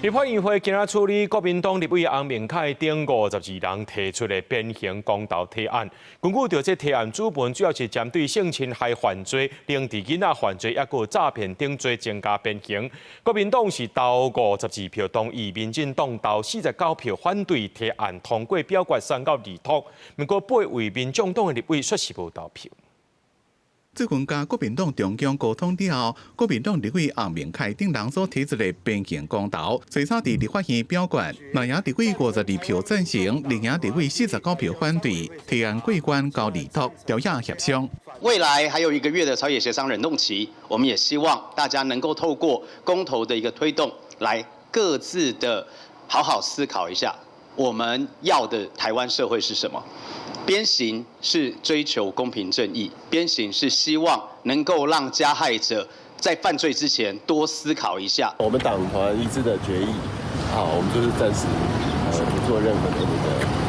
立法院會今仔處理國民黨立委洪明凱等52人提出的變形公投提案。根據着這提案主文，主要是針對性侵害犯罪、凌遲囡仔犯罪，抑個詐騙等罪增加變形。國民黨是投52票同意，民進黨投49票反對提案通過表決3到2讀。不過8位民眾黨的立委卻是無投票。這份甲國民黨中央溝通之後，國民黨立委洪明凱等人所提出的變形公投，最早在立法院表決，內營立委52票贊成，另營立委49票反對，提案過關到2讀，調解協商。未來還有1個月的朝野協商冷凍期，我們也希望大家能夠透過公投的一個推動，來各自的好好思考一下，我們要的台灣社會是什麼？鞭刑是追求公平正義，鞭刑是希望能夠讓加害者在犯罪之前多思考一下。我們黨團一致的決議，好，我們就是暫時不做任何的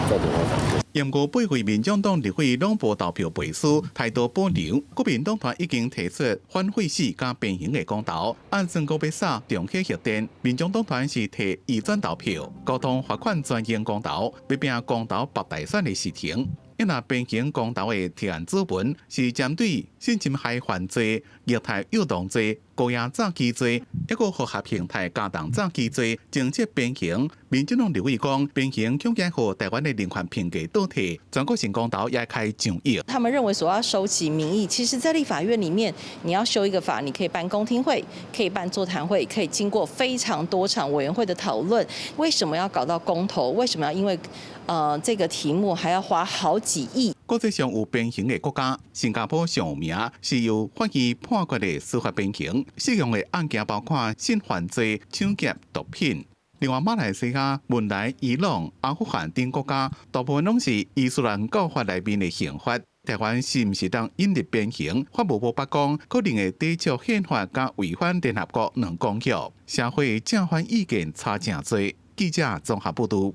再等或反對。驗過8位民眾黨立委攏無投票背書，態度保留。國民黨團已經提出反廢死加變形的公投，按全國要撒重啟核電。民眾黨團是提移轉投票，交通罰款專用公投，要拼公投北大選的事情。因那變形公投的提案主文是針對性侵害犯罪、虐待誘導罪、高壓詐欺罪，一個複合形態加重詐欺罪，情節變形。民進黨立委講，變形恐驚和台灣的人權評價倒退，全國性公投也開上億。他們認為所要收集民意，其實在立法院裡面，你要修一個法，你可以辦公聽會，可以辦座談會，可以經過非常多場委員會的討論。為什麼要搞到公投？為什麼要因為這個題目還要花好幾億？國際上有變形的國家，新加坡上有名是由法院判決的司法變形，適用的案件包括性犯罪、搶劫、毒品。另外，馬來西亞、文萊、伊朗、阿富汗等國家，大部分攏是伊斯蘭教法裡面的刑法。台灣是唔是當引入變形？法務部白講，可能會抵觸憲法加違反聯合國兩公約，社會正反意見差正多。記者綜合報道。